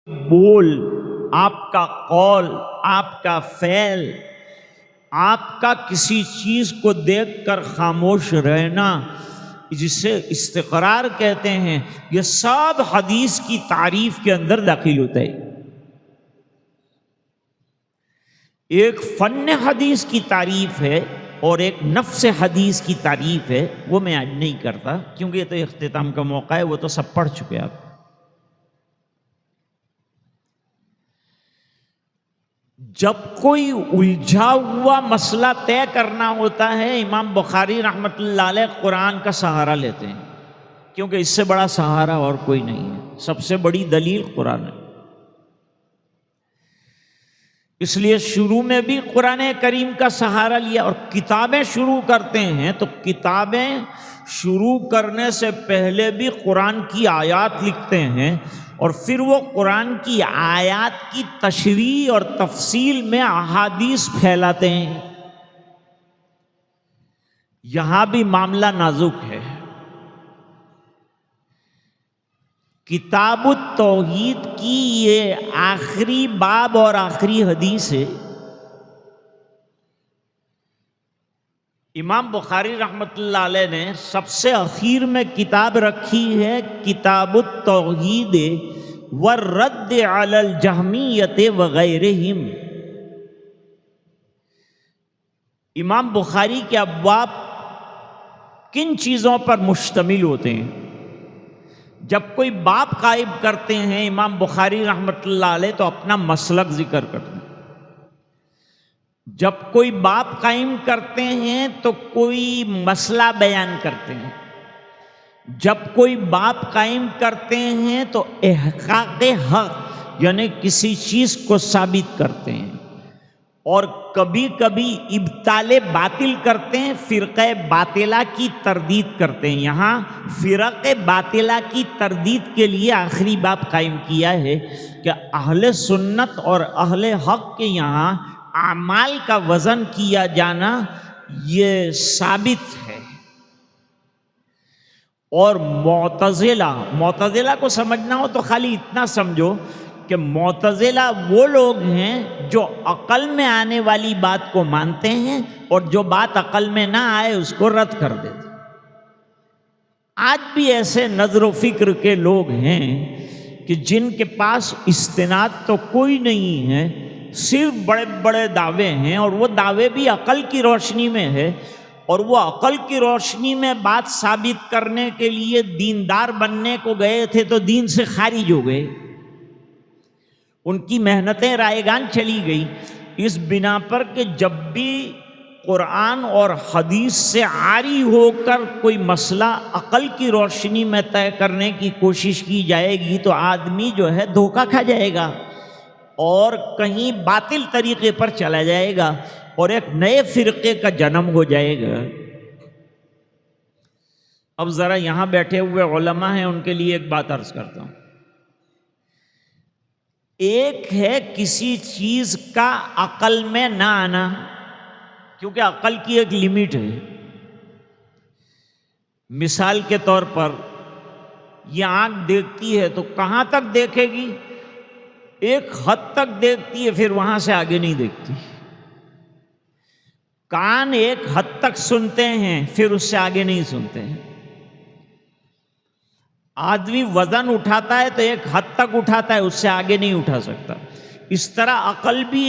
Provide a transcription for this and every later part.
بول، آپ کا قول، آپ کا فعل، آپ کا کسی چیز کو دیکھ کر خاموش رہنا، جسے استقرار کہتے ہیں، یہ سب حدیث کی تعریف کے اندر داخل ہوتا ہے۔ ایک فن حدیث کی تعریف ہے اور ایک نفس حدیث کی تعریف ہے، وہ میں آج نہیں کرتا کیونکہ یہ تو اختتام کا موقع ہے، وہ تو سب پڑھ چکے آپ۔ جب کوئی الجھا ہوا مسئلہ طے کرنا ہوتا ہے، امام بخاری رحمۃ اللہ علیہ قرآن کا سہارا لیتے ہیں، کیونکہ اس سے بڑا سہارا اور کوئی نہیں ہے، سب سے بڑی دلیل قرآن ہے۔ اس لیے شروع میں بھی قرآن کریم کا سہارا لیا، اور کتابیں شروع کرتے ہیں تو کتابیں شروع کرنے سے پہلے بھی قرآن کی آیات لکھتے ہیں، اور پھر وہ قرآن کی آیات کی تشریح اور تفصیل میں احادیث پھیلاتے ہیں۔ یہاں بھی معاملہ نازک ہے۔ کتاب التوحید کی یہ آخری باب اور آخری حدیث ہے۔ امام بخاری رحمۃ اللہ علیہ نے سب سے اخیر میں کتاب رکھی ہے کتاب التوحید والرد علی الجہمیۃ وغیرہم۔ امام بخاری کے ابواب کن چیزوں پر مشتمل ہوتے ہیں؟ جب کوئی باب قائم کرتے ہیں امام بخاری رحمۃ اللہ علیہ تو اپنا مسلک ذکر کرتے ہیں، جب کوئی باب قائم کرتے ہیں تو کوئی مسئلہ بیان کرتے ہیں، جب کوئی باب قائم کرتے ہیں تو احقاق حق یعنی کسی چیز کو ثابت کرتے ہیں، اور کبھی کبھی ابطال باطل کرتے ہیں، فرقہ باطلہ کی تردید کرتے ہیں۔ یہاں فرقہ باطلہ کی تردید کے لیے آخری باب قائم کیا ہے کہ اہل سنت اور اہل حق کے یہاں اعمال کا وزن کیا جانا یہ ثابت ہے۔ اور معتزلہ کو سمجھنا ہو تو خالی اتنا سمجھو کہ معتزلہ وہ لوگ ہیں جو عقل میں آنے والی بات کو مانتے ہیں اور جو بات عقل میں نہ آئے اس کو رد کر دیتے۔ آج بھی ایسے نظر و فکر کے لوگ ہیں کہ جن کے پاس استناد تو کوئی نہیں ہے، صرف بڑے بڑے دعوے ہیں، اور وہ دعوے بھی عقل کی روشنی میں ہے، اور وہ عقل کی روشنی میں بات ثابت کرنے کے لیے دیندار بننے کو گئے تھے تو دین سے خارج ہو گئے، ان کی محنتیں رائیگان چلی گئی، اس بنا پر کہ جب بھی قرآن اور حدیث سے عاری ہو کر کوئی مسئلہ عقل کی روشنی میں طے کرنے کی کوشش کی جائے گی تو آدمی جو ہے دھوکہ کھا جائے گا اور کہیں باطل طریقے پر چلا جائے گا اور ایک نئے فرقے کا جنم ہو جائے گا۔ اب ذرا یہاں بیٹھے ہوئے علماء ہیں، ان کے لیے ایک بات عرض کرتا ہوں۔ ایک ہے کسی چیز کا عقل میں نہ آنا، کیونکہ عقل کی ایک لمٹ ہے۔ مثال کے طور پر یہ آنکھ دیکھتی ہے تو کہاں تک دیکھے گی؟ ایک حد تک دیکھتی ہے، پھر وہاں سے آگے نہیں دیکھتی۔ کان ایک حد تک سنتے ہیں، پھر اس سے آگے نہیں سنتے ہیں۔ آدمی وزن اٹھاتا ہے تو ایک حد تک اٹھاتا ہے، اس سے آگے نہیں اٹھا سکتا۔ اس طرح عقل بھی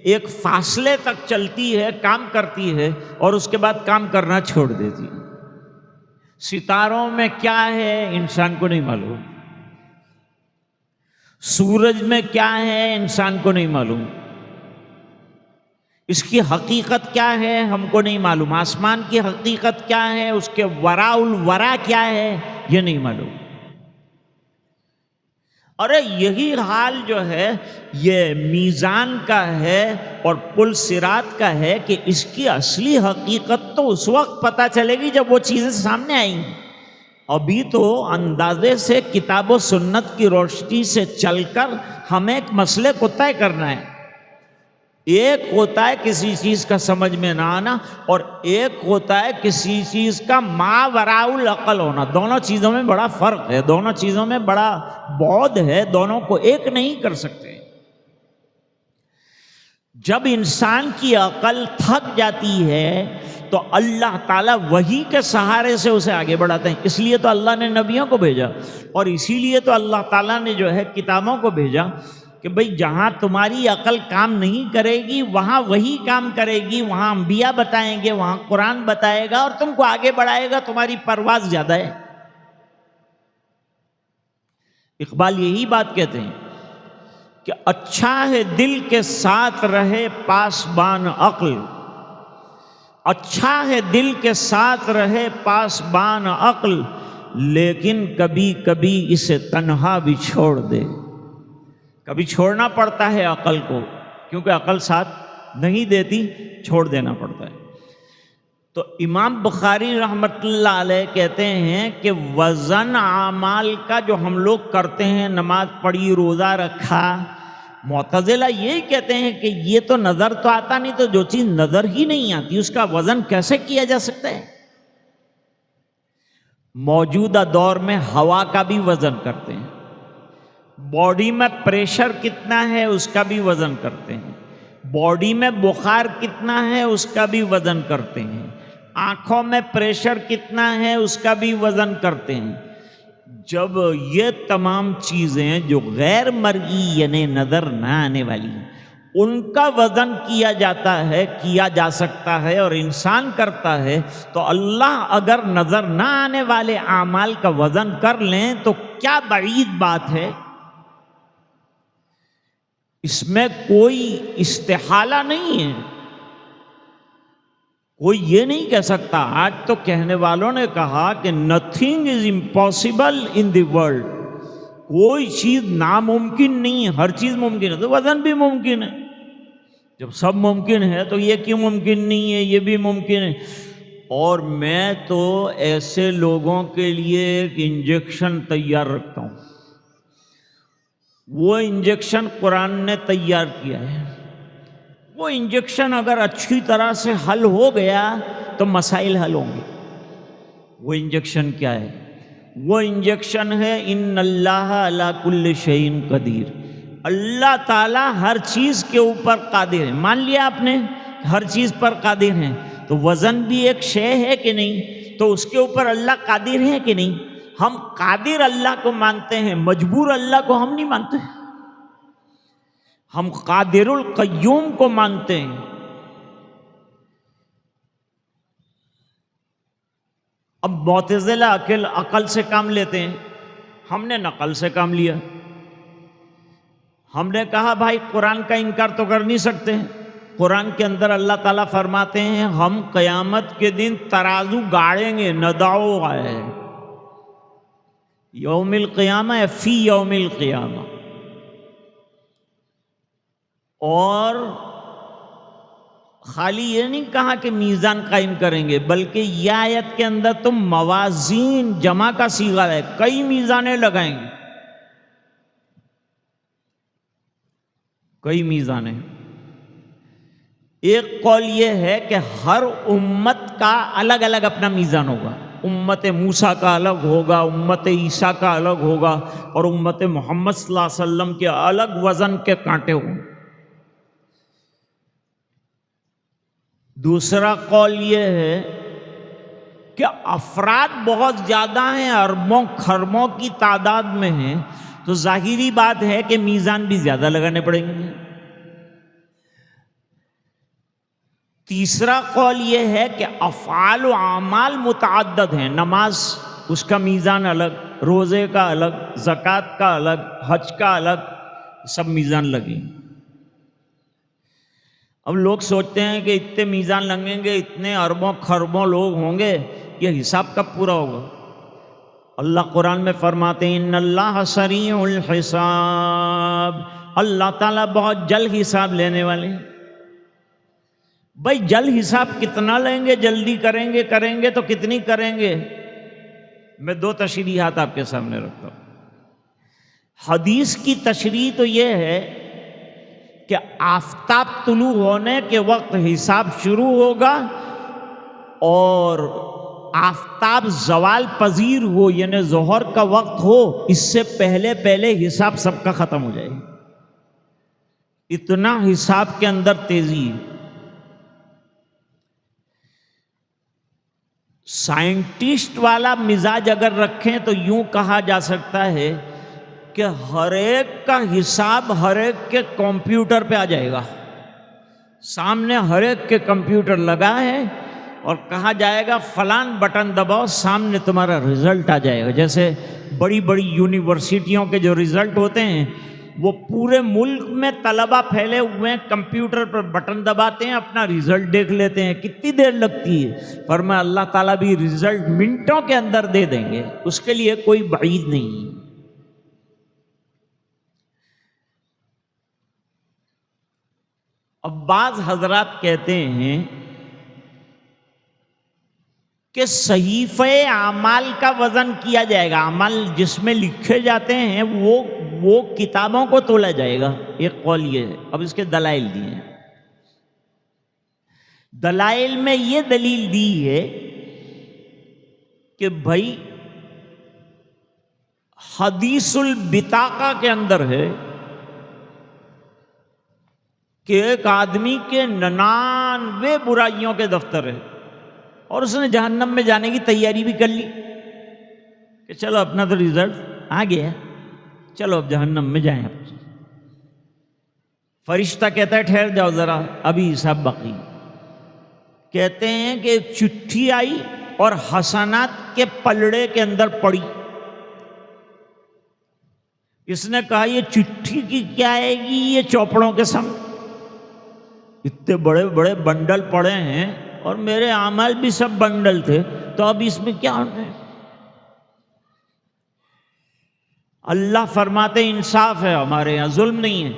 ایک فاصلے تک چلتی ہے، کام کرتی ہے، اور اس کے بعد کام کرنا چھوڑ دیتی ہے۔ ستاروں میں کیا ہے انسان کو نہیں معلوم، سورج میں کیا ہے انسان کو نہیں معلوم، اس کی حقیقت کیا ہے ہم کو نہیں معلوم، آسمان کی حقیقت کیا ہے، اس کے وراء الورا کیا ہے یہ نہیں معلوم۔ ارے یہی حال جو ہے یہ میزان کا ہے اور پل صراط کا ہے کہ اس کی اصلی حقیقت تو اس وقت پتہ چلے گی جب وہ چیزیں سامنے آئیں گی۔ ابھی تو اندازے سے کتاب و سنت کی روشنی سے چل کر ہمیں ایک مسئلے کو طے کرنا ہے۔ ایک ہوتا ہے کسی چیز کا سمجھ میں نہ آنا، اور ایک ہوتا ہے کسی چیز کا ما وراء العقل ہونا۔ دونوں چیزوں میں بڑا فرق ہے، دونوں چیزوں میں بڑا بعد ہے، دونوں کو ایک نہیں کر سکتے۔ جب انسان کی عقل تھک جاتی ہے تو اللہ تعالیٰ وحی کے سہارے سے اسے آگے بڑھاتے ہیں۔ اس لیے تو اللہ نے نبیوں کو بھیجا، اور اسی لیے تو اللہ تعالیٰ نے جو ہے کتابوں کو بھیجا کہ بھئی جہاں تمہاری عقل کام نہیں کرے گی وہاں وحی کام کرے گی، وہاں انبیاء بتائیں گے، وہاں قرآن بتائے گا اور تم کو آگے بڑھائے گا۔ تمہاری پرواز زیادہ ہے۔ اقبال یہی بات کہتے ہیں کہ اچھا ہے دل کے ساتھ رہے پاسبان عقل، اچھا ہے دل کے ساتھ رہے پاسبان عقل، لیکن کبھی کبھی اسے تنہا بھی چھوڑ دے۔ کبھی چھوڑنا پڑتا ہے عقل کو، کیونکہ عقل ساتھ نہیں دیتی، چھوڑ دینا پڑتا ہے۔ تو امام بخاری رحمۃ اللہ علیہ کہتے ہیں کہ وزن اعمال کا جو ہم لوگ کرتے ہیں، نماز پڑھی، روزہ رکھا، معتزلہ یہی کہتے ہیں کہ یہ تو نظر تو آتا نہیں، تو جو چیز نظر ہی نہیں آتی اس کا وزن کیسے کیا جا سکتا ہے؟ موجودہ دور میں ہوا کا بھی وزن کرتے ہیں، باڈی میں پریشر کتنا ہے اس کا بھی وزن کرتے ہیں، باڈی میں بخار کتنا ہے اس کا بھی وزن کرتے ہیں، آنکھوں میں پریشر کتنا ہے اس کا بھی وزن کرتے ہیں۔ جب یہ تمام چیزیں جو غیر مرئی یعنی نظر نہ آنے والی ہیں ان کا وزن کیا جاتا ہے، کیا جا سکتا ہے اور انسان کرتا ہے، تو اللہ اگر نظر نہ آنے والے اعمال کا وزن کر لیں تو کیا بعید بات ہے۔ اس میں کوئی استحالہ نہیں ہے، کوئی یہ نہیں کہہ سکتا۔ آج تو کہنے والوں نے کہا کہ nothing is impossible in the world, کوئی چیز ناممکن نہیں ہے، ہر چیز ممکن ہے، تو وزن بھی ممکن ہے۔ جب سب ممکن ہے تو یہ کیوں ممکن نہیں ہے؟ یہ بھی ممکن ہے۔ اور میں تو ایسے لوگوں کے لیے ایک انجیکشن تیار رکھتا ہوں، وہ انجیکشن قرآن نے تیار کیا ہے۔ وہ انجیکشن اگر اچھی طرح سے حل ہو گیا تو مسائل حل ہوں گے۔ وہ انجیکشن کیا ہے؟ وہ انجیکشن ہے ان اللہ علی کل شیء قدیر، اللہ تعالیٰ ہر چیز کے اوپر قادر ہے۔ مان لیا آپ نے ہر چیز پر قادر ہیں، تو وزن بھی ایک شے ہے کہ نہیں؟ تو اس کے اوپر اللہ قادر ہے کہ نہیں؟ ہم قادر اللہ کو مانتے ہیں، مجبور اللہ کو ہم نہیں مانتے، ہم قادر القیوم کو مانتے ہیں۔ اب معتزلہ عقل سے کام لیتے ہیں، ہم نے نقل سے کام لیا۔ ہم نے کہا بھائی قرآن کا انکار تو کر نہیں سکتے، قرآن کے اندر اللہ تعالیٰ فرماتے ہیں ہم قیامت کے دن ترازو گاڑیں گے، ندعو ہے یوم القیامہ یا فی یوم القیامہ، اور خالی یہ نہیں کہا کہ میزان قائم کریں گے، بلکہ یہ آیت کے اندر تم موازین جمع کا صیغہ ہے، کئی میزانیں لگائیں گے، کئی میزانیں۔ ایک قول یہ ہے کہ ہر امت کا الگ الگ اپنا میزان ہوگا، امت موسیٰ کا الگ ہوگا، امت عیسیٰ کا الگ ہوگا، اور امت محمد صلی اللہ علیہ وسلم کے الگ وزن کے کانٹے ہوں گے۔ دوسرا قول یہ ہے کہ افراد بہت زیادہ ہیں، اربوں خربوں کی تعداد میں ہیں، تو ظاہری بات ہے کہ میزان بھی زیادہ لگانے پڑیں گے۔ تیسرا قول یہ ہے کہ افعال و اعمال متعدد ہیں، نماز اس کا میزان الگ، روزے کا الگ، زکوٰۃ کا الگ، حج کا الگ، سب میزان لگیں۔ اب لوگ سوچتے ہیں کہ اتنے میزان لگیں گے، اتنے اربوں خربوں لوگ ہوں گے، یہ حساب کب پورا ہوگا؟ اللہ قرآن میں فرماتے ہیں ان اللہ سریع الحساب، اللہ تعالیٰ بہت جلد حساب لینے والے ہیں۔ بھائی جلد حساب کتنا لیں گے؟ جلدی کریں گے تو کتنی کریں گے؟ میں دو تشریحات آپ کے سامنے رکھتا ہوں۔ حدیث کی تشریح تو یہ ہے کہ آفتاب طلوع ہونے کے وقت حساب شروع ہوگا اور آفتاب زوال پذیر ہو یعنی ظہر کا وقت ہو، اس سے پہلے پہلے حساب سب کا ختم ہو جائے. اتنا حساب کے اندر تیزی ہے. سائنٹسٹ والا مزاج اگر رکھیں تو یوں کہا جا سکتا ہے کہ ہر ایک کا حساب ہر ایک کے کمپیوٹر پہ آ جائے گا. سامنے ہر ایک کے کمپیوٹر لگا ہے اور کہا جائے گا فلان بٹن دباؤ، سامنے تمہارا رزلٹ آ جائے گا. جیسے بڑی بڑی یونیورسٹیوں کے جو رزلٹ ہوتے ہیں وہ پورے ملک میں طلبہ پھیلے ہوئے ہیں، کمپیوٹر پر بٹن دباتے ہیں، اپنا رزلٹ دیکھ لیتے ہیں. کتنی دیر لگتی ہے؟ فرمایا اللہ تعالیٰ بھی رزلٹ منٹوں کے اندر دے دیں گے، اس کے لیے کوئی بعید نہیں. اب بعض حضرات کہتے ہیں کہ صحیفہ اعمال کا وزن کیا جائے گا، اعمال جس میں لکھے جاتے ہیں وہ کتابوں کو تولا جائے گا. ایک قول یہ ہے. اب اس کے دلائل دیے ہیں. دلائل میں یہ دلیل دی ہے کہ بھائی حدیث البطاقہ کے اندر ہے کہ ایک آدمی کے 99 برائیوں کے دفتر ہے اور اس نے جہنم میں جانے کی تیاری بھی کر لی کہ چلو اپنا تو رزلٹ آ گیا، چلو اب جہنم میں جائیں. فرشتہ کہتا ہے ٹھہر جاؤ ذرا، ابھی حساب باقی. کہتے ہیں کہ ایک چٹھی آئی اور حسنات کے پلڑے کے اندر پڑی. اس نے کہا یہ چٹھی کی کیا آئے گی، یہ چوپڑوں کے سم اتنے بڑے بڑے بنڈل پڑے ہیں اور میرے اعمال بھی سب بنڈل تھے، تو اب اس میں کیا ہونا ہے؟ اللہ فرماتے انصاف ہے ہمارے یہاں، ظلم نہیں ہے.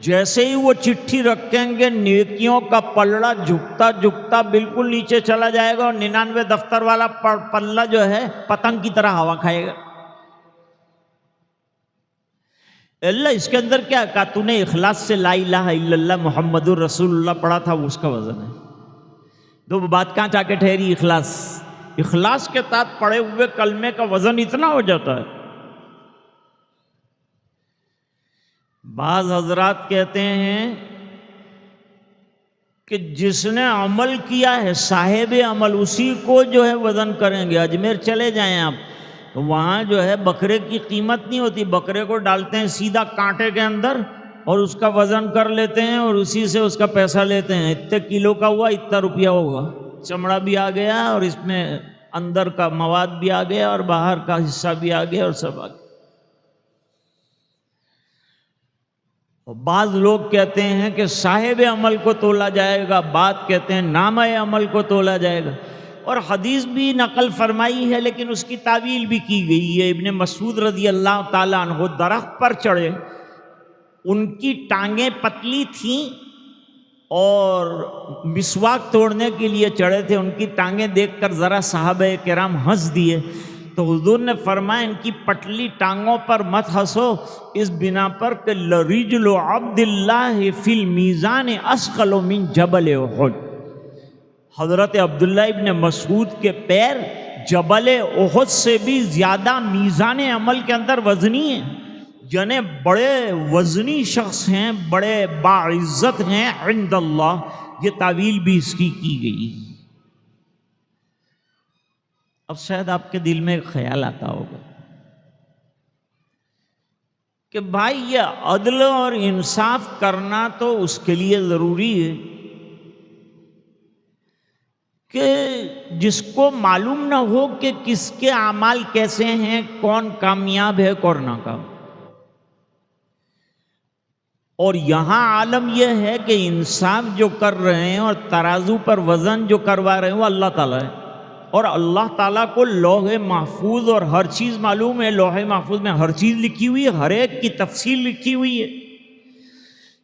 جیسے ہی وہ چٹھی رکھیں گے نیکیوں کا پلڑا جھکتا جھکتا بالکل نیچے چلا جائے گا اور 99 دفتر والا پلہ جو ہے پتنگ کی طرح ہوا کھائے گا. اللہ اس کے اندر کیا کہا؟ تو نے اخلاص سے لا الہ الا اللہ محمد الرسول اللہ پڑھا تھا، اس کا وزن ہے. تو وہ بات کہاں جا کے ٹھہری؟ اخلاص کے ساتھ پڑھے ہوئے کلمے کا وزن اتنا ہو جاتا ہے. بعض حضرات کہتے ہیں کہ جس نے عمل کیا ہے صاحب عمل اسی کو جو ہے وزن کریں گے. اجمیر چلے جائیں آپ تو وہاں جو ہے بکرے کی قیمت نہیں ہوتی، بکرے کو ڈالتے ہیں سیدھا کانٹے کے اندر اور اس کا وزن کر لیتے ہیں اور اسی سے اس کا پیسہ لیتے ہیں. اتنے کلو کا ہوا اتنا روپیہ ہوگا، چمڑا بھی آ گیا اور اس میں اندر کا مواد بھی آ گیا اور باہر کا حصہ بھی آ گیا اور سب آ گیا. بعض لوگ کہتے ہیں کہ صاحب عمل کو تولا جائے گا، بعض کہتے ہیں نامہ عمل کو تولا جائے گا. اور حدیث بھی نقل فرمائی ہے لیکن اس کی تعویل بھی کی گئی ہے. ابن مسعود رضی اللہ تعالیٰ عنہ درخت پر چڑھے، ان کی ٹانگیں پتلی تھیں اور مسواک توڑنے کے لیے چڑھے تھے. ان کی ٹانگیں دیکھ کر ذرا صحابہ کرام ہنس دیے تو حضور نے فرمایا ان کی پتلی ٹانگوں پر مت ہنسو، اس بنا پر کہ لرجل عبد اللہ فی المیزان اثقل من جبل احد. حضرت عبداللہ ابن مسعود کے پیر جبل احد سے بھی زیادہ میزان عمل کے اندر وزنی ہیں، یعنی بڑے وزنی شخص ہیں، بڑے باعزت ہیں عند اللہ. یہ تعویل بھی اس کی گئی. اب شاید آپ کے دل میں ایک خیال آتا ہوگا کہ بھائی یہ عدل اور انصاف کرنا تو اس کے لیے ضروری ہے کہ جس کو معلوم نہ ہو کہ کس کے اعمال کیسے ہیں، کون کامیاب ہے کون ناکام. اور یہاں عالم یہ ہے کہ انصاف جو کر رہے ہیں اور ترازو پر وزن جو کروا رہے ہیں وہ اللہ تعالیٰ ہے. اور اللہ تعالیٰ کو لوح محفوظ اور ہر چیز معلوم ہے. لوح محفوظ میں ہر چیز لکھی ہوئی ہے، ہر ایک کی تفصیل لکھی ہوئی ہے.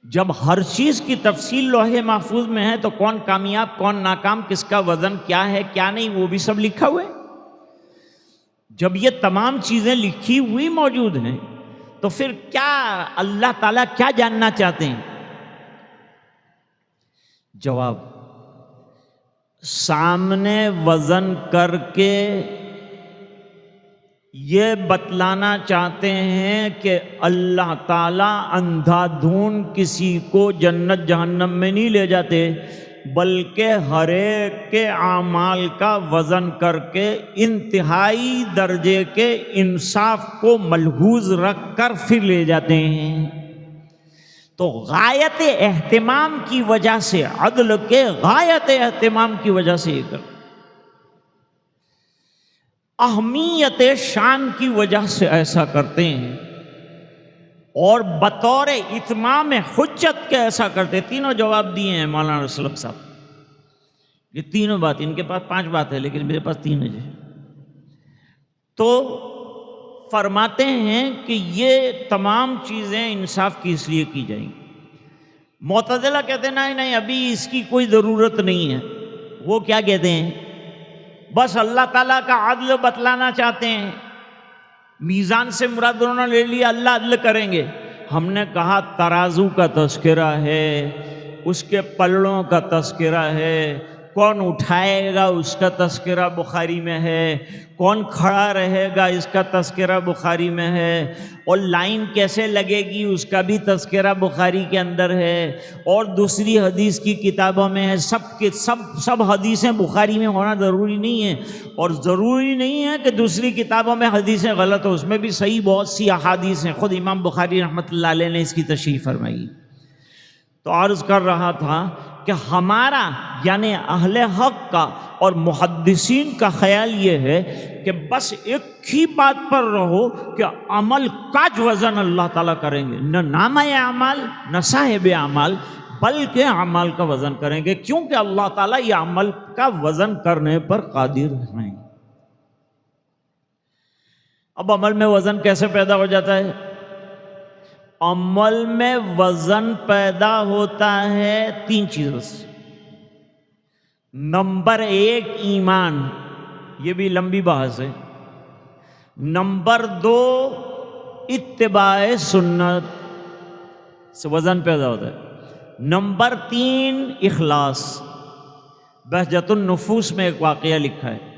جب ہر چیز کی تفصیل لوح محفوظ میں ہے تو کون کامیاب کون ناکام، کس کا وزن کیا ہے کیا نہیں، وہ بھی سب لکھا ہوا ہے. جب یہ تمام چیزیں لکھی ہوئی موجود ہیں تو پھر کیا اللہ تعالیٰ کیا جاننا چاہتے ہیں جواب، سامنے وزن کر کے یہ بتلانا چاہتے ہیں کہ اللہ تعالیٰ اندھا دھون کسی کو جنت جہنم میں نہیں لے جاتے، بلکہ ہر ایک کے اعمال کا وزن کر کے انتہائی درجے کے انصاف کو ملحوظ رکھ کر پھر لے جاتے ہیں۔ تو غایت اہتمام کی وجہ سے، عدل کے غایت اہتمام کی وجہ سے یہ کرتے، اہمیت شان کی وجہ سے ایسا کرتے ہیں، اور بطور اتمام حجت کے ایسا کرتے۔ تینوں جواب دیے ہیں مولانا اسلم صاحب، یہ تینوں بات، ان کے پاس 5 بات ہے لیکن میرے پاس 3 ہے۔ تو فرماتے ہیں کہ یہ تمام چیزیں انصاف کی اس لیے کی جائیں۔ معتزلہ کہتے ہیں نہیں نہیں، ابھی اس کی کوئی ضرورت نہیں ہے۔ وہ کیا کہتے ہیں؟ بس اللہ تعالیٰ کا عدل بتلانا چاہتے ہیں، میزان سے مراد انہوں نے لے لیا اللہ عدل کریں گے۔ ہم نے کہا ترازو کا تذکرہ ہے، اس کے پلڑوں کا تذکرہ ہے، کون اٹھائے گا اس کا تذکرہ بخاری میں ہے، کون کھڑا رہے گا اس کا تذکرہ بخاری میں ہے، اور لائن کیسے لگے گی اس کا بھی تذکرہ بخاری کے اندر ہے، اور دوسری حدیث کی کتابوں میں ہے۔ سب حدیثیں بخاری میں ہونا ضروری نہیں ہے، اور ضروری نہیں ہے کہ دوسری کتابوں میں حدیثیں غلط ہو، اس میں بھی صحیح بہت سی احادیث ہیں، خود امام بخاری رحمۃ اللہ علیہ نے اس کی تشریح فرمائی۔ تو عرض کر رہا تھا کہ ہمارا یعنی اہل حق کا اور محدثین کا خیال یہ ہے کہ بس ایک ہی بات پر رہو کہ عمل کا جو وزن اللہ تعالیٰ کریں گے، نہ نامہ اعمال نہ صاحب اعمال، بلکہ اعمال کا وزن کریں گے، کیونکہ اللہ تعالیٰ یہ عمل کا وزن کرنے پر قادر ہیں۔ اب عمل میں وزن کیسے پیدا ہو جاتا ہے؟ عمل میں وزن پیدا ہوتا ہے 3 چیزوں سے۔ نمبر 1 ایمان، یہ بھی لمبی بحث ہے۔ نمبر 2 اتباع سنت سے وزن پیدا ہوتا ہے۔ نمبر 3 اخلاص۔ بہجت النفوس میں ایک واقعہ لکھا ہے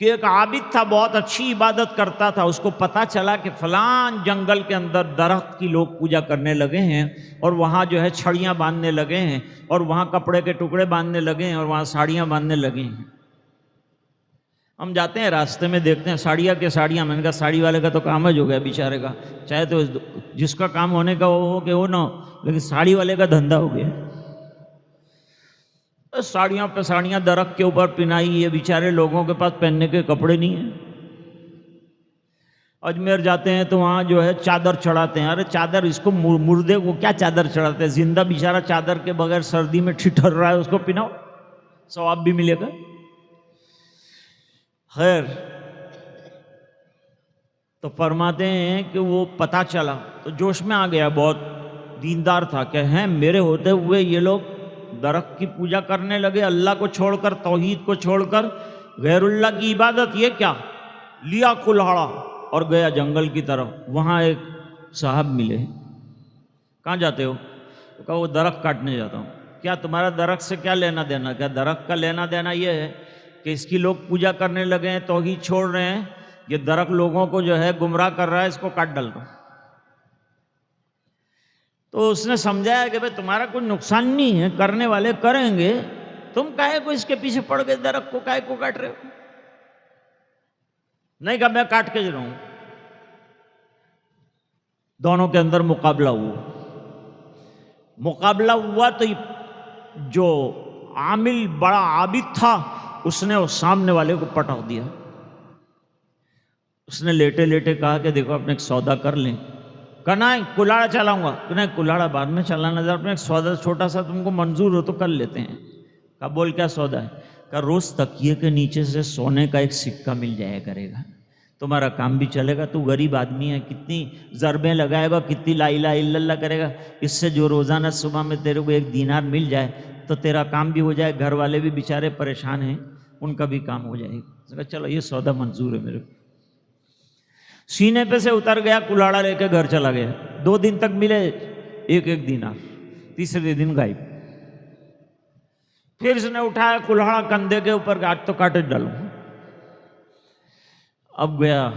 کہ ایک عابد تھا، بہت اچھی عبادت کرتا تھا، اس کو پتہ چلا کہ فلان جنگل کے اندر درخت کی لوگ پوجا کرنے لگے ہیں، اور وہاں جو ہے چھڑیاں باندھنے لگے ہیں، اور وہاں کپڑے کے ٹکڑے باندھنے لگے ہیں، اور وہاں ساڑیاں باندھنے لگے ہیں۔ ہم جاتے ہیں راستے میں دیکھتے ہیں ساڑیاں کے ساڑیاں، میں نے کہا ساڑی والے کا تو کام ہو گیا بیچارے کا، چاہے تو جس کا کام ہونے کا وہ ہو کہ وہ نہ ہو، لیکن ساڑی والے کا دھندا ہو گیا۔ ساڑیاں پہ ساڑیاں درخت کے اوپر پنائی ہے، بیچارے لوگوں کے پاس پہننے کے کپڑے نہیں ہیں۔ اجمیر جاتے ہیں تو وہاں جو ہے چادر چڑھاتے ہیں۔ ارے چادر، اس کو مردے کو کیا چادر چڑھاتے ہیں؟ زندہ بیچارہ چادر کے بغیر سردی میں ٹھٹر رہا ہے، اس کو پہناؤ، ثواب بھی ملے گا۔ خیر، تو فرماتے ہیں کہ وہ پتہ چلا تو جوش میں آ گیا، بہت دیندار تھا، کہ ہیں میرے ہوتے ہوئے یہ لوگ درخت کی پوجا کرنے لگے، اللہ کو چھوڑ کر، توحید کو چھوڑ کر غیر اللہ کی عبادت، یہ کیا؟ لیا کلہاڑا اور گیا جنگل کی طرف۔ وہاں ایک صاحب ملے، کہاں جاتے ہو؟ تو کہا وہ درخت کاٹنے جاتا ہوں۔ کیا تمہارا درخت سے کیا لینا دینا؟ کیا درخت کا لینا دینا یہ ہے کہ اس کی لوگ پوجا کرنے لگے ہیں، توحید چھوڑ رہے ہیں، یہ درخت لوگوں کو جو ہے گمراہ کر رہا ہے، اس کو کاٹ ڈال دو۔ تو اس نے سمجھایا کہ بھئی تمہارا کوئی نقصان نہیں ہے، کرنے والے کریں گے، تم کاہے کو اس کے پیچھے پڑ گئے، درخت کو کاہے کو کاٹ رہے ہو؟ نہیں کہا میں کاٹ کے رہا ہوں۔ دونوں کے اندر مقابلہ ہوا تو جو عامل بڑا عابد تھا اس نے اس سامنے والے کو پٹک دیا۔ اس نے لیٹے لیٹے کہا کہ دیکھو اپنے ایک سودا کر لیں۔ کہا نہیں کلاڑا چلاؤں گا۔ کہ نہیں کلاڑا بعد میں چلانا، ذرا اپنے ایک سودا چھوٹا سا تم کو منظور ہو تو کر لیتے ہیں۔ کہا بول کیا سودا ہے؟ کہا روز تکیے کے نیچے سے سونے کا ایک سکہ مل جایا کرے گا، تمہارا کام بھی چلے گا، تو غریب آدمی ہے، کتنی ضربیں لگائے گا، کتنی لا الہ الا اللہ کرے گا، اس سے جو روزانہ صبح میں تیرے کو 1 دینار مل جائے تو تیرا کام بھی ہو جائے، گھر والے بھی بیچارے پریشان ہیں، ان کا بھی کام ہو جائے گا۔ چلو یہ سودا منظور ہے میرے کو۔ سینے پہ سے اتر گیا، کلاڑا لے کے گھر چلا گیا۔ 2 دن تک ملے 1 دینار، تیسرے دن غائب۔ پھر اس نے اٹھایا کلہاڑا کندھے کے اوپر کہ آج تو کاٹے ڈالوں. اب گیا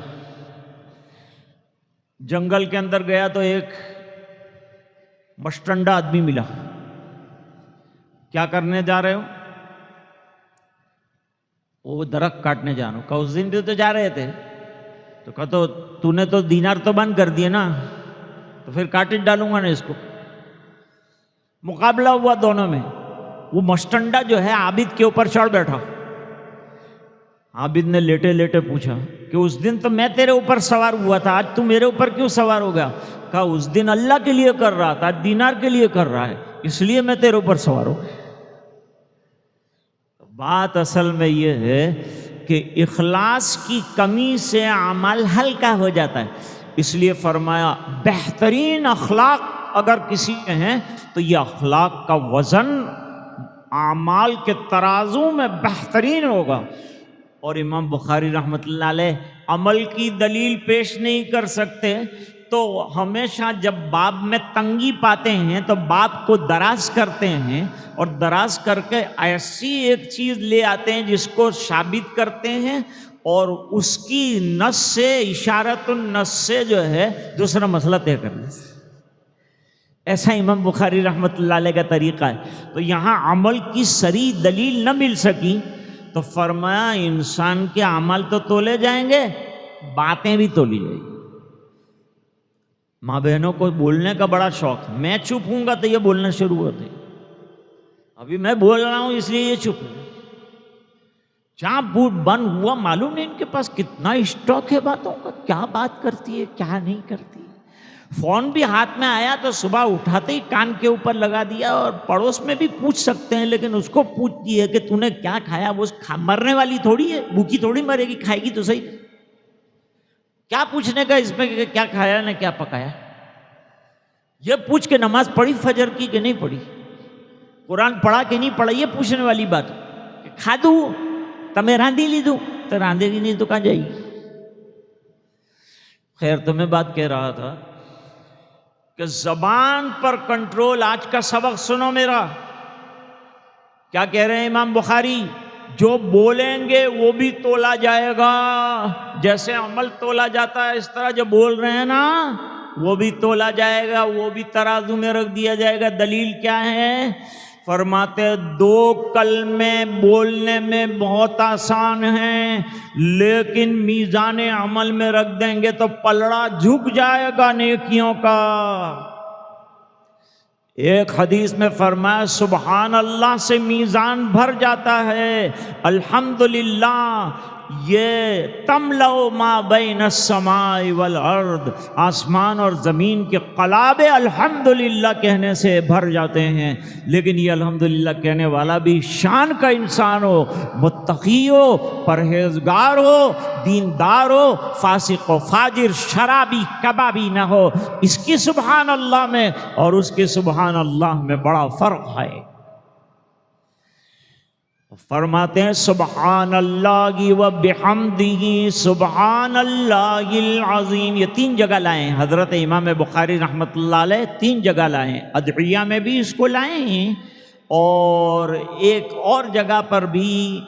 جنگل کے اندر گیا تو ایک مشٹنڈا آدمی ملا. کیا کرنے جا رہے ہو؟ وہ درخت کاٹنے جا رہا ہوں. کہا اس دن بھی تو جا رہے تھے. تو کہا تو نے تو دینار تو بند کر دیے نا، تو پھر کاٹے ڈالوں گا نا اس کو. مقابلہ ہوا دونوں میں. وہ مشٹنڈا جو ہے عابد کے اوپر چڑھ بیٹھا. عابد نے لیٹے لیٹے پوچھا کہ اس دن تو میں تیرے اوپر سوار ہوا تھا، آج تو میرے اوپر کیوں سوار ہو گیا؟ کہا اس دن اللہ کے لیے کر رہا تھا، آج دینار کے لیے کر رہا ہے، اس لیے میں تیرے اوپر سوار ہو گیا. بات اصل میں یہ ہے کہ اخلاص کی کمی سے عمل ہلکا ہو جاتا ہے. اس لیے فرمایا بہترین اخلاق اگر کسی کے ہیں تو یہ اخلاق کا وزن اعمال کے ترازو میں بہترین ہوگا. اور امام بخاری رحمۃ اللہ علیہ عمل کی دلیل پیش نہیں کر سکتے تو ہمیشہ جب باب میں تنگی پاتے ہیں تو باب کو دراز کرتے ہیں، اور دراز کر کے ایسی ایک چیز لے آتے ہیں جس کو ثابت کرتے ہیں، اور اس کی نص سے اشارت النص سے جو ہے دوسرا مسئلہ طے کرنے سے. ایسا امام بخاری رحمۃ اللہ علیہ کا طریقہ ہے. تو یہاں عمل کی صریح دلیل نہ مل سکی تو فرمایا انسان کے عمل تو تولے جائیں گے، باتیں بھی تولی جائیں گی. ماں بہنوں کو بولنے کا بڑا شوق ہے. میں چپ ہوں گا تو یہ بولنا شروع ہوتے. ابھی میں بول رہا ہوں اس لیے یہ چپ ہوں. جہاں بوٹ بند ہوا معلوم نہیں ان کے پاس کتنا اسٹاک ہے باتوں کا، کیا بات کرتی ہے کیا نہیں کرتی ہے. فون بھی ہاتھ میں آیا تو صبح اٹھاتے ہی کان کے اوپر لگا دیا. اور پڑوس میں بھی پوچھ سکتے ہیں لیکن اس کو پوچھتی ہے کہ تو نے کیا کھایا. وہ مرنے والی تھوڑی ہے، بھوکی تھوڑی مرے گی، کھائے گی تو صحیح. کیا پوچھنے کا اس میں کہ کیا کھایا نے کیا پکایا. یہ پوچھ کے نماز پڑھی فجر کی کہ نہیں پڑھی، قرآن پڑھا کہ نہیں پڑھا، یہ پوچھنے والی بات. کہ کھا دوں تمہیں راندھی لی دوں تو راندھے گی نہیں تو کہاں جائے گی. خیر تو میں بات کہہ رہا تھا کہ زبان پر کنٹرول. آج کا سبق سنو میرا. کیا کہہ رہے ہیں امام بخاری؟ جو بولیں گے وہ بھی تولا جائے گا. جیسے عمل تولا جاتا ہے اس طرح جو بول رہے ہیں نا وہ بھی تولا جائے گا، وہ بھی ترازو میں رکھ دیا جائے گا. دلیل کیا ہے؟ فرماتے دو کلمے بولنے میں بہت آسان ہیں لیکن میزان عمل میں رکھ دیں گے تو پلڑا جھک جائے گا نیکیوں کا. ایک حدیث میں فرمایا سبحان اللہ سے میزان بھر جاتا ہے، الحمدللہ یہ تملأ ما بین السماء والارض، آسمان اور زمین کے قلابے الحمدللہ کہنے سے بھر جاتے ہیں. لیکن یہ الحمدللہ کہنے والا بھی شان کا انسان ہو، متقی ہو، پرہیزگار ہو، دیندار ہو، فاسق و فاجر شرابی کبابی نہ ہو. اس کی سبحان اللہ میں اور اس کے سبحان اللہ میں بڑا فرق ہے. فرماتے ہیں سبحان اللہ و بحمدہ سبحان اللہ العظیم. یہ 3 جگہ لائے ہیں حضرت امام بخاری رحمۃ اللہ علیہ. 3 جگہ لائے ہیں. ادعیہ میں بھی اس کو لائے ہیں اور ایک اور جگہ پر بھی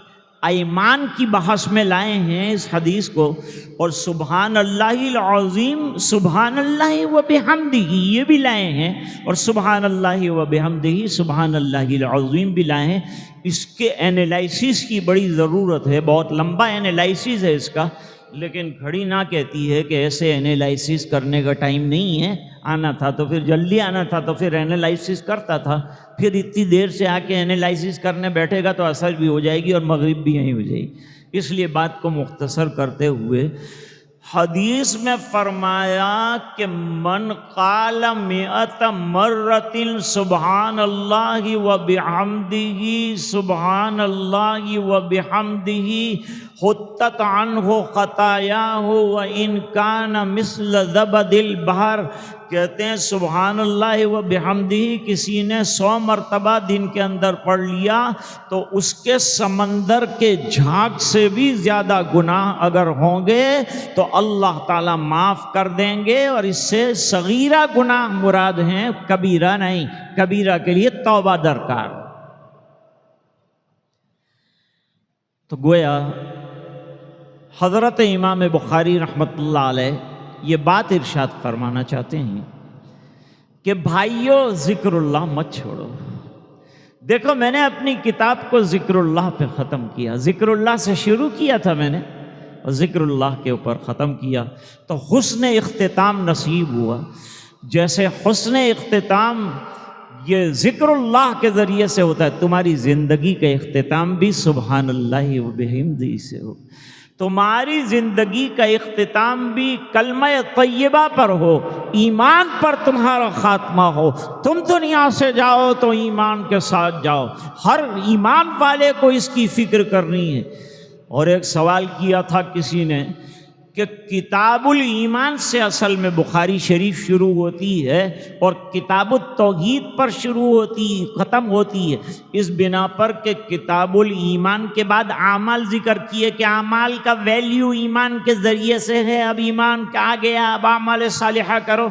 ایمان کی بحث میں لائے ہیں اس حدیث کو. اور سبحان اللہ العظیم سبحان اللہ و بحمدہ یہ بھی لائے ہیں، اور سبحان اللہ و بحمدہ سبحان اللہ العظیم بھی لائے ہیں. اس کے اینالائسس کی بڑی ضرورت ہے، بہت لمبا اینالائسس ہے اس کا، لیکن گھڑی نہ کہتی ہے کہ ایسے اینالائسس کرنے کا ٹائم نہیں ہے. آنا تھا تو پھر جلدی آنا تھا تو پھر اینالائسس کرتا تھا. پھر اتنی دیر سے آ کے اینالائسس کرنے بیٹھے گا تو عصر بھی ہو جائے گی اور مغرب بھی یہیں ہو جائے گی. اس لیے بات کو مختصر کرتے ہوئے حدیث میں فرمایا کہ من قال 100 مرۃ سبحان اللہ و بحمدہ سبحان اللہ و بحمدہ حطت عنہ خطایاہ وان کان مثل زبد البحر. کہتے ہیں سبحان اللہ و بحمدہ کسی نے 100 مرتبہ دن کے اندر پڑھ لیا تو اس کے سمندر کے جھاگ سے بھی زیادہ گناہ اگر ہوں گے تو اللہ تعالیٰ معاف کر دیں گے. اور اس سے صغیرہ گناہ مراد ہیں، کبیرہ نہیں. کبیرہ کے لیے توبہ درکار. تو گویا حضرت امام بخاری رحمۃ اللہ علیہ یہ بات ارشاد فرمانا چاہتے ہیں کہ بھائیوں ذکر اللہ مت چھوڑو. دیکھو میں نے اپنی کتاب کو ذکر اللہ پہ ختم کیا، ذکر اللہ سے شروع کیا تھا میں نے اور ذکر اللہ کے اوپر ختم کیا، تو حسن اختتام نصیب ہوا. جیسے حسن اختتام یہ ذکر اللہ کے ذریعے سے ہوتا ہے، تمہاری زندگی کا اختتام بھی سبحان اللہ و بحمدہ سے ہو، تمہاری زندگی کا اختتام بھی کلمہ طیبہ پر ہو، ایمان پر تمہارا خاتمہ ہو. تم دنیا سے جاؤ تو ایمان کے ساتھ جاؤ، ہر ایمان والے کو اس کی فکر کرنی ہے. اور ایک سوال کیا تھا کسی نے کہ کتاب الایمان سے اصل میں بخاری شریف شروع ہوتی ہے اور کتاب التوحید پر شروع ہوتی ختم ہوتی ہے، اس بنا پر کہ کتاب الایمان کے بعد اعمال ذکر کیے کہ اعمال کا ویلیو ایمان کے ذریعے سے ہے. اب ایمان آ گیا، اب اعمال صالحہ کرو.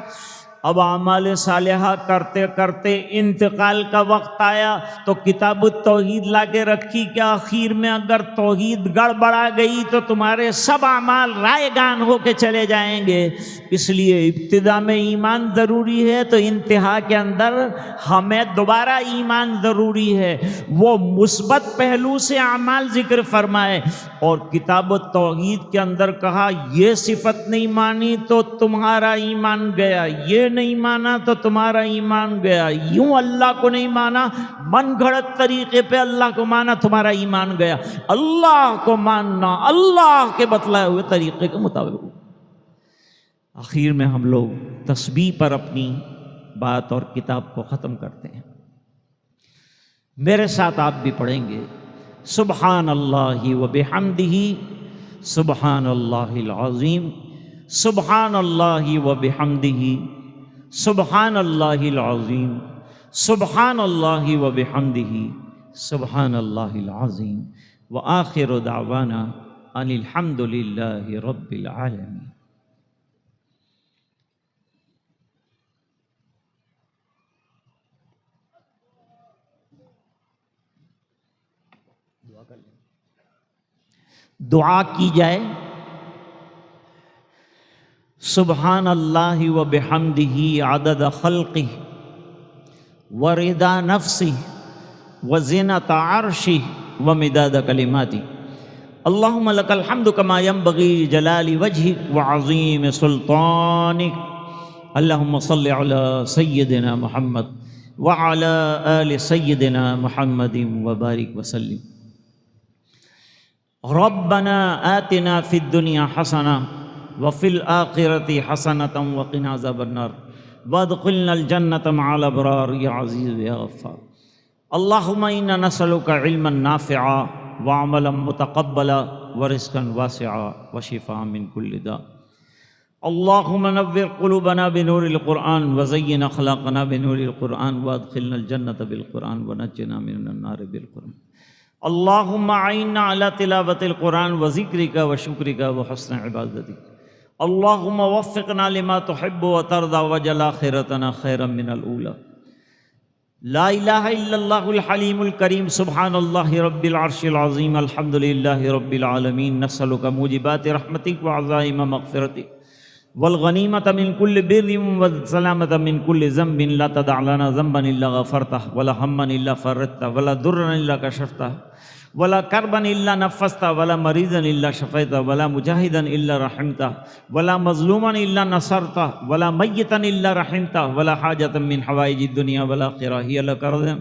اب اعمال صالحہ کرتے کرتے انتقال کا وقت آیا تو کتاب التوحید لا کے رکھی کہ آخر میں اگر توحید گڑبڑا گئی تو تمہارے سب اعمال رائے گان ہو کے چلے جائیں گے. اس لیے ابتدا میں ایمان ضروری ہے تو انتہا کے اندر ہمیں دوبارہ ایمان ضروری ہے. وہ مثبت پہلو سے اعمال ذکر فرمائے اور کتاب التوحید کے اندر کہا یہ صفت نہیں مانی تو تمہارا ایمان گیا، یہ نہیں مانا تو تمہارا ایمان گیا، یوں اللہ کو نہیں مانا، من گھڑت طریقے پہ اللہ کو مانا، تمہارا ایمان گیا. اللہ کو ماننا اللہ کے بتلائے ہوئے طریقے کے مطابق. آخر میں ہم لوگ تسبیح پر اپنی بات اور کتاب کو ختم کرتے ہیں. میرے ساتھ آپ بھی پڑھیں گے سبحان اللہ و بحمدہ سبحان اللہ العظیم، سبحان اللہ و بحمدہ سبحان اللہ العظیم، سبحان اللہ و بحمدہ سبحان اللہ العظیم. وآخر دعوانا ان الحمد للہ رب العالمین. دعا کی جائے سبحان اللہ و بحمدہ عدد خلقہ ورضا نفسہ وزنۃ عرشہ ومداد کلماتہ. اللہم لک الحمد کما ینبغی لجلال وجہک وعظیم سلطانک. اللہم صل علی سیدنا محمد وعلی آل سیدنا محمد وبارک وسلم. ربنا آتنا فی الدنیا حسنہ وفی الآخرۃ حسنۃ وقنا عذاب النار وادخلنا الجنة مع الابرار یا عزیز یا غفار. اللہم انا نسألک علما نافعا وعملا متقبلا ورزقا واسعا وشفاء من کل داء. اللہم نور قلوبنا بنور القرآن وزین اخلاقنا بنور القرآن وادخلنا الجنة بالقرآن ونجنا من النار بالقرآن. اللہم اعنا علی تلاوت القرآن وذکرک وشکرک وحسن عبادتک. اللہم وفقنا لما تحب وترضى واجعل آخرتنا خیرا من الاولی. لا الہ الا اللہ الحلیم الکریم سبحان اللہ رب العرش العظیم الحمد للہ رب العالمین. نسألک موجبات رحمتک وعزائم مغفرتک والغنیمة من كل بر والسلامة من كل ذنب. لا تدع لنا ذنبا الا غفرته ولا هما الا فرجته ولا ضرا الا كشفته ولا كربا الا نفسته ولا مريضا الا شفيته ولا مجاهدا الا رحمته ولا مظلوما الا نصرته ولا ميتا الا رحمته ولا حاجة من حوائج الدنيا والآخرة هي لك رضا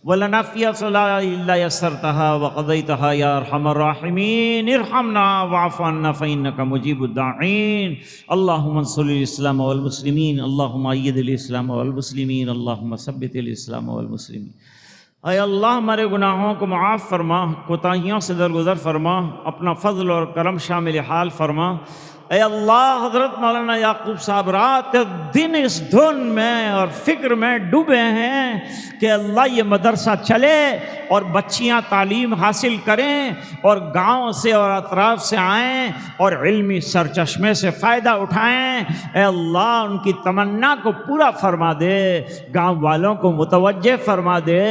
ولا نافية صلاة الا يسرتها وقضيتها يا ارحم الراحمين. ارحمنا واعف عنا فإنك مجيب الداعين. اللهم انصر الاسلام والمسلمين، اللهم أيد الاسلام والمسلمين، اللهم ثبت الاسلام والمسلمين. اے اللہ ہمارے گناہوں کو معاف فرما، کوتاہیوں سے درگزر فرما، اپنا فضل اور کرم شامل حال فرما. اے اللہ حضرت مولانا یعقوب صاحب رات دن اس دھن میں اور فکر میں ڈوبے ہیں کہ اللہ یہ مدرسہ چلے اور بچیاں تعلیم حاصل کریں اور گاؤں سے اور اطراف سے آئیں اور علمی سرچشمے سے فائدہ اٹھائیں۔ اے اللہ ان کی تمنا کو پورا فرما دے، گاؤں والوں کو متوجہ فرما دے۔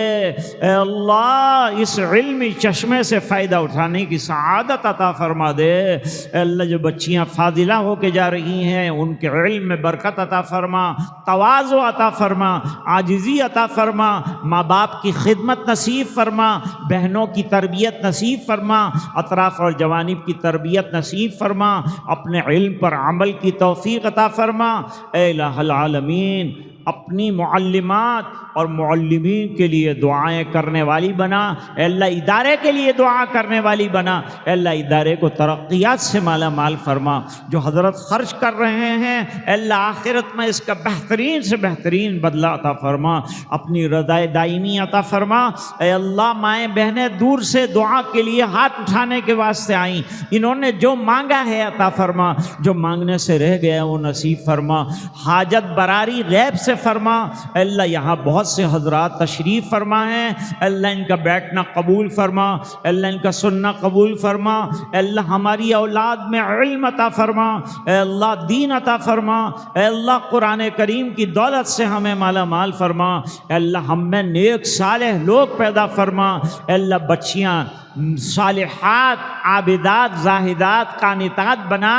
اے اللہ اس علمی چشمے سے فائدہ اٹھانے کی سعادت عطا فرما دے۔ اے اللہ جو بچیاں فاضلہ ہو کے جا رہی ہیں ان کے علم میں برکت عطا فرما، تواضع عطا فرما، عاجزی عطا فرما، ماں باپ کی خدمت نصیب فرما، بہنوں کی تربیت نصیب فرما، اطراف اور جوانب کی تربیت نصیب فرما، اپنے علم پر عمل کی توفیق عطا فرما۔ اے الہ العالمین اپنی معلمات اور معلمین کے لیے دعائیں کرنے والی بنا۔ اے اللہ ادارے کے لیے دعا کرنے والی بنا۔ اے اللہ ادارے کو ترقیات سے مالا مال فرما۔ جو حضرت خرچ کر رہے ہیں اے اللہ آخرت میں اس کا بہترین سے بہترین بدلہ عطا فرما، اپنی رضا دائمی عطا فرما۔ اے اللہ مائیں بہنیں دور سے دعا کے لیے ہاتھ اٹھانے کے واسطے آئیں، انہوں نے جو مانگا ہے عطا فرما، جو مانگنے سے رہ گیا وہ نصیب فرما، حاجت براری غیب سے فرما۔ اے اللہ یہاں بہت سے حضرات تشریف فرما ہیں، اے اللہ ان کا بیٹھنا قبول فرما، اے اللہ ان کا سننا قبول فرما۔ اے اللہ ہماری اولاد میں علم عطا فرما، اے اللہ دین عطا فرما، اے اللہ قرآن کریم کی دولت سے ہمیں مالا مال فرما، اے اللہ ہم میں نیک صالح لوگ پیدا فرما۔ اے اللہ بچیاں صالحات عابدات زاہدات قانتات بنا۔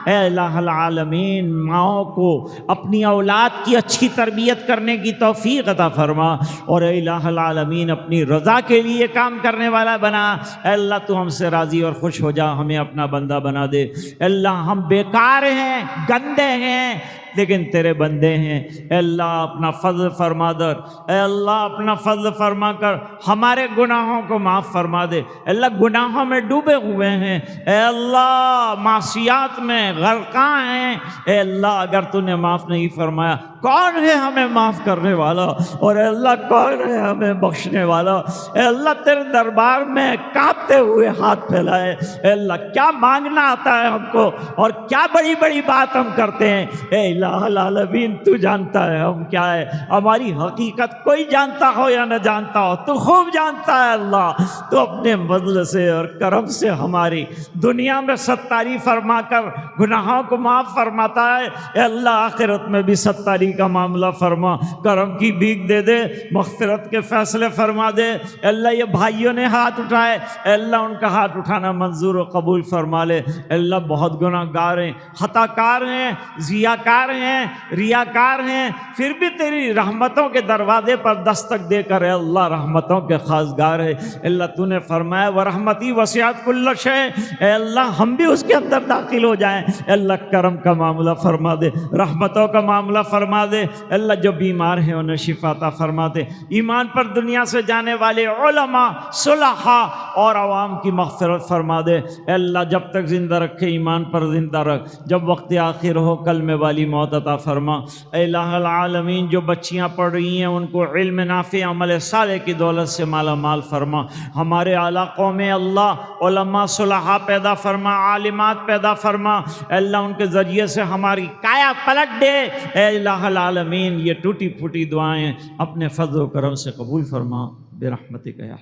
اے الہ العالمین ماؤں کو اپنی اولاد کی اچھی تربیت کرنے کی توفیق عطا فرما، اور اے الہ العالمین اپنی رضا کے لیے کام کرنے والا بنا۔ اے اللہ تو ہم سے راضی اور خوش ہو جا، ہمیں اپنا بندہ بنا دے۔ اے اللہ ہم بیکار ہیں، گندے ہیں، لیکن تیرے بندے ہیں۔ اے اللہ اپنا فضل فرما در، اے اللہ اپنا فضل فرما کر ہمارے گناہوں کو معاف فرما دے۔ اے اللہ گناہوں میں ڈوبے ہوئے ہیں، اے اللہ معصیات میں غرقاں ہیں، اے اللہ اگر تو نے معاف نہیں فرمایا کون ہے ہمیں معاف کرنے والا، اور اے اللہ کون ہے ہمیں بخشنے والا۔ اے اللہ تیرے دربار میں کانپتے ہوئے ہاتھ پھیلائے، اے اللہ کیا مانگنا آتا ہے ہم کو اور کیا بڑی بڑی بات ہم کرتے ہیں۔ اے الہ العالمین تو جانتا ہے ہم کیا ہے، ہماری حقیقت کوئی جانتا ہو یا نہ جانتا ہو تو خوب جانتا ہے۔ اللہ تو اپنے فضل سے اور کرم سے ہماری دنیا میں ستاری فرما کر گناہوں کو معاف فرماتا ہے۔ اے اللہ آخرت میں بھی ستاری کا معاملہ فرما، کرم کی بھیک دے دے، مغفرت کے فیصلے فرما دے۔ اے اللہ یہ بھائیوں نے ہاتھ اٹھائے، اے اللہ ان کا ہاتھ اٹھانا منظور و قبول فرما لے۔ اے اللہ بہت گناہ گار ہیں، خطا کار ہیں، ضیاءکار ہیں، ریاکار ہیں، پھر بھی تیری رحمتوں کے دروازے پر دستک دے کر اے اللہ رحمتوں کے خواستگار ہے۔ اے اللہ تو نے فرمایا ورحمتی وسعت کل شیء، اے اللہ ہم بھی اس کے اندر داخل ہو جائیں۔ اے اللہ کرم کا معاملہ فرما دے، رحمتوں کا معاملہ فرما دے۔ اے اللہ جو بیمار ہیں انہیں شفا عطا فرما دے، ایمان پر دنیا سے جانے والے علماء صلحاء اور عوام کی مغفرت فرما دے۔ اے اللہ جب تک زندہ رکھے ایمان پر زندہ رکھ، جب وقت آخر ہو کلمے والی موت عطا فرما۔ اے الہ العالمین جو بچیاں پڑھ رہی ہیں ان کو علم نافع عمل صالح کی دولت سے مالا مال فرما۔ ہمارے علاقوں میں اللہ علماء صلحاء پیدا فرما، عالمات پیدا فرما۔ اے اللہ ان کے ذریعے سے ہماری کایا پلٹ دے۔ اے الہ العالمین یہ ٹوٹی پھوٹی دعائیں اپنے فضل و کرم سے قبول فرما برحمتک یا